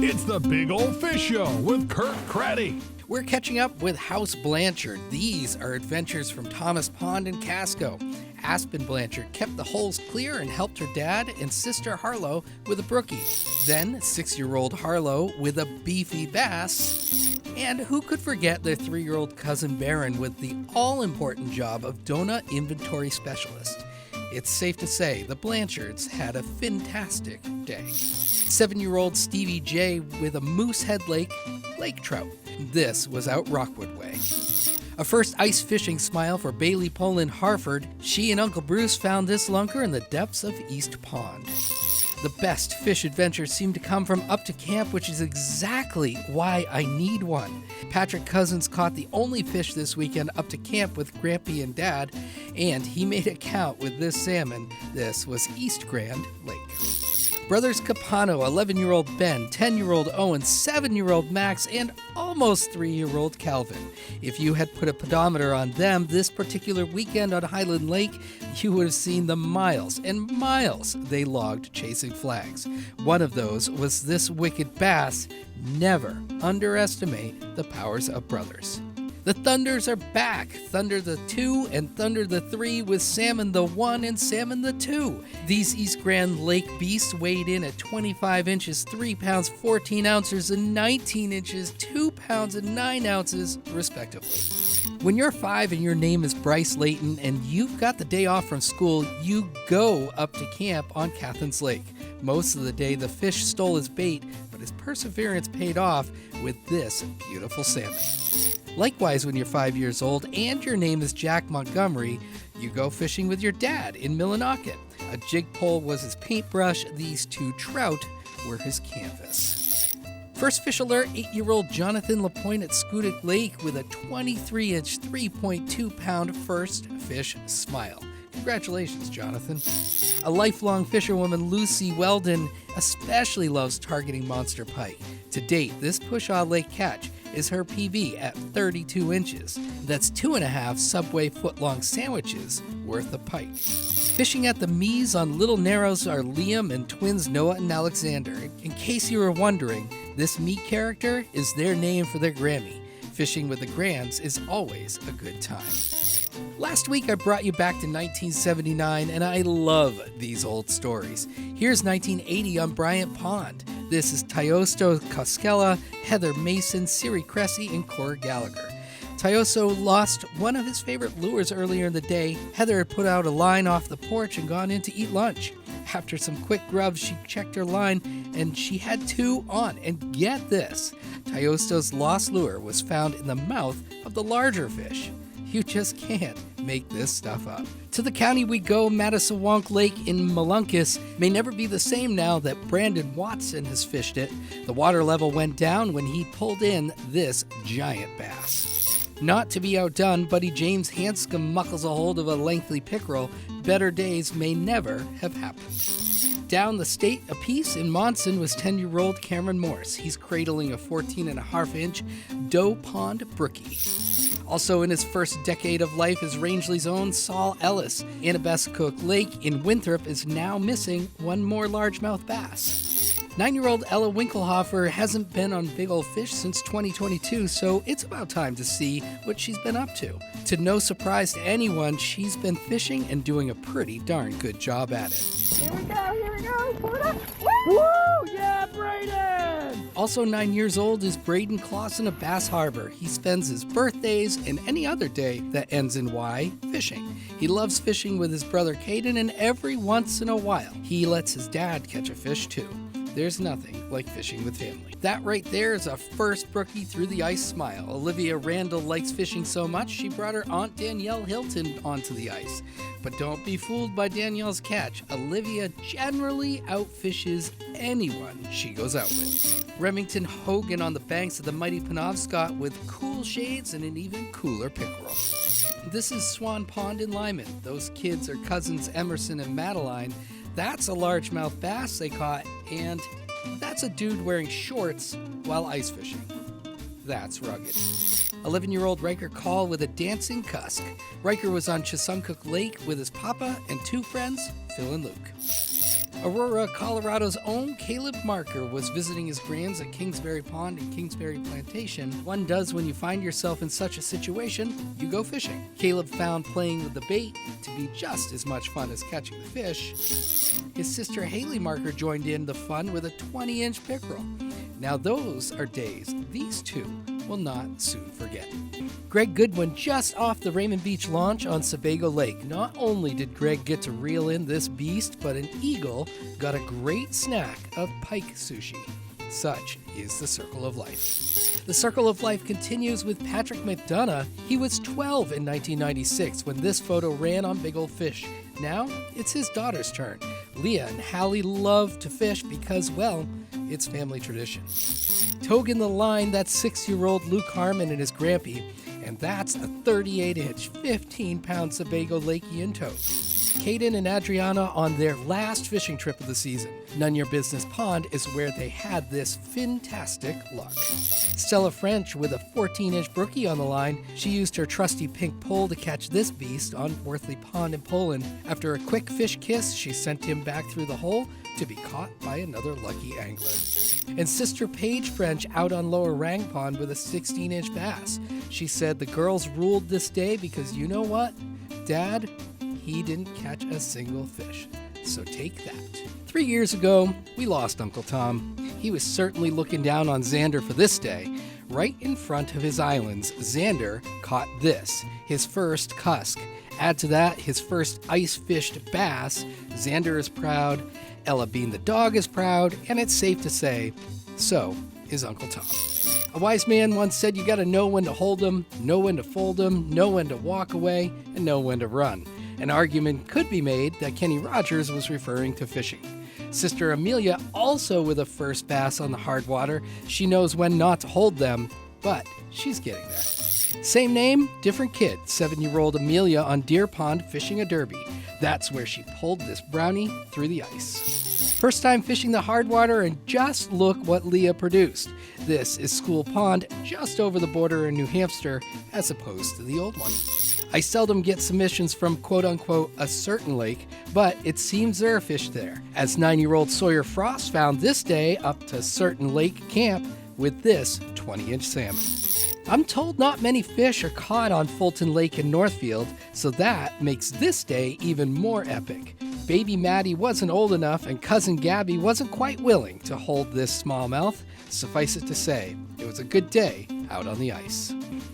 It's the Big Old Fish Show with Kirk Cratty. We're catching up with House Blanchard. These are adventures from Thomas Pond and Casco. Aspen Blanchard kept the holes clear and helped her dad and sister Harlow with a brookie. Then 6-year-old Harlow with a beefy bass. And who could forget their 3-year-old cousin Baron with the all-important job of donut inventory specialist. It's safe to say the Blanchards had a fantastic day. 7-year-old Stevie J with a Moosehead Lake lake trout. This was out Rockwood way. A first ice fishing smile for Bailey Poland Harford. She and Uncle Bruce found this lunker in the depths of East Pond. The best fish adventures seem to come from up to camp, which is exactly why I need one. Patrick Cousins caught the only fish this weekend up to camp with Grampy and Dad, and he made it count with this salmon. This was East Grand Lake. Brothers Capano, 11-year-old Ben, 10-year-old Owen, 7-year-old Max, and almost 3-year-old Calvin. If you had put a pedometer on them this particular weekend on Highland Lake, you would have seen the miles and miles they logged chasing flags. One of those was this wicked bass. Never underestimate the powers of brothers. The Thunders are back. Thunder the 2 and Thunder the 3 with Salmon the 1 and Salmon the 2. These East Grand Lake beasts weighed in at 25 inches, 3 pounds, 14 ounces, and 19 inches, 2 pounds, and 9 ounces, respectively. When you're 5 and your name is Bryce Layton and you've got the day off from school, you go up to camp on Catherine's Lake. Most of the day, the fish stole his bait, but his perseverance paid off with this beautiful salmon. Likewise, when you're 5 years old and your name is Jack Montgomery, you go fishing with your dad in Millinocket. A jig pole was his paintbrush. These 2 trout were his canvas. First fish alert, 8-year-old Jonathan LaPointe at Schoodic Lake with a 23-inch, 3.2-pound first fish smile. Congratulations, Jonathan. A lifelong fisherwoman, Lucy Weldon, especially loves targeting monster pike. To date, this Pushaw Lake catch is her PV at 32 inches. That's 2.5 Subway foot-long sandwiches worth of pike. Fishing at the Mees on Little Narrows are Liam and twins Noah and Alexander. In case you were wondering, this meat character is their name for their Grammy. Fishing with the Grams is always a good time. Last week I brought you back to 1979, and I love these old stories. Here's 1980 on Bryant Pond. This is Tyosto Koskela, Heather Mason, Siri Cressy, and Cora Gallagher. Tyosto lost one of his favorite lures earlier in the day. Heather had put out a line off the porch and gone in to eat lunch. After some quick grubs, she checked her line, and she had 2 on. And get this, Tyosto's lost lure was found in the mouth of the larger fish. You just can't make this stuff up. To the county we go. Mattasawank Lake in Molunkus may never be the same now that Brandon Watson has fished it. The water level went down when he pulled in this giant bass. Not to be outdone, Buddy James Hanscom muckles a hold of a lengthy pickerel. Better days may never have happened. Down the state a piece in Monson was 10-year-old Cameron Morse. He's cradling a 14.5-inch Doe Pond brookie. Also in his first decade of life is Rangeley's own Saul Ellis. Annabessacook Lake in Winthrop is now missing one more largemouth bass. 9-year-old Ella Winkelhofer hasn't been on Big Ol' Fish since 2022, so it's about time to see what she's been up to. To no surprise to anyone, she's been fishing and doing a pretty darn good job at it. Here we go, pull it up. Woo! Yeah, Braden! Also 9 years old is Braden Clausen of Bass Harbor. He spends his birthdays and any other day that ends in Y fishing. He loves fishing with his brother Caden, and every once in a while, he lets his dad catch a fish too. There's nothing like fishing with family. That right there is a first brookie through the ice smile. Olivia Randall likes fishing so much, she brought her Aunt Danielle Hilton onto the ice. But don't be fooled by Danielle's catch. Olivia generally outfishes anyone she goes out with. Remington Hogan on the banks of the mighty Penobscot with cool shades and an even cooler pickerel. This is Swan Pond in Lyman. Those kids are cousins Emerson and Madeline. That's a largemouth bass they caught, and that's a dude wearing shorts while ice fishing. That's rugged. 11-year-old Riker Call with a dancing cusk. Riker was on Chesuncook Lake with his papa and 2 friends, Phil and Luke. Aurora, Colorado's own Caleb Marker was visiting his grands at Kingsbury Pond and Kingsbury Plantation. One does when you find yourself in such a situation, you go fishing. Caleb found playing with the bait to be just as much fun as catching the fish. His sister Haley Marker joined in the fun with a 20-inch pickerel. Now those are days these two will not soon forget. Greg Goodwin just off the Raymond Beach launch on Sebago Lake. Not only did Greg get to reel in this beast, but an eagle got a great snack of pike sushi. Such is the circle of life. The circle of life continues with Patrick McDonough. He was 12 in 1996 when this photo ran on Big Ol' Fish. Now it's his daughter's turn. Leah and Hallie love to fish because, well, it's family tradition. Togging the line, that's 6-year-old Luke Harmon and his grampy, and that's a 38-inch, 15-pound Sebago Lakeian toad. Caden and Adriana on their last fishing trip of the season. None Your Business Pond is where they had this fantastic luck. Stella French with a 14-inch brookie on the line. She used her trusty pink pole to catch this beast on Worthley Pond in Poland. After a quick fish kiss, she sent him back through the hole to be caught by another lucky angler. And Sister Paige French out on Lower Rang Pond with a 16-inch bass. She said the girls ruled this day because you know what? Dad, he didn't catch a single fish. So take that. 3 years ago, we lost Uncle Tom. He was certainly looking down on Xander for this day. Right in front of his islands, Xander caught this, his first cusk. Add to that his first ice-fished bass. Xander is proud, Ella Bean the dog is proud, and it's safe to say, so is Uncle Tom. A wise man once said you gotta know when to hold 'em, know when to fold 'em, know when to walk away, and know when to run. An argument could be made that Kenny Rogers was referring to fishing. Sister Amelia also with a first bass on the hard water. She knows when not to hold them, but she's getting there. Same name, different kid, 7-year-old Amelia on Deer Pond fishing a derby. That's where she pulled this brownie through the ice. First time fishing the hard water, and just look what Leah produced. This is School Pond, just over the border in New Hampshire, as opposed to the old one. I seldom get submissions from quote-unquote a certain lake, but it seems there are fish there, as 9-year-old Sawyer Frost found this day up to Certain Lake Camp with this 20-inch salmon. I'm told not many fish are caught on Fulton Lake in Northfield, so that makes this day even more epic. Baby Maddie wasn't old enough and cousin Gabby wasn't quite willing to hold this smallmouth. Suffice it to say, it was a good day out on the ice.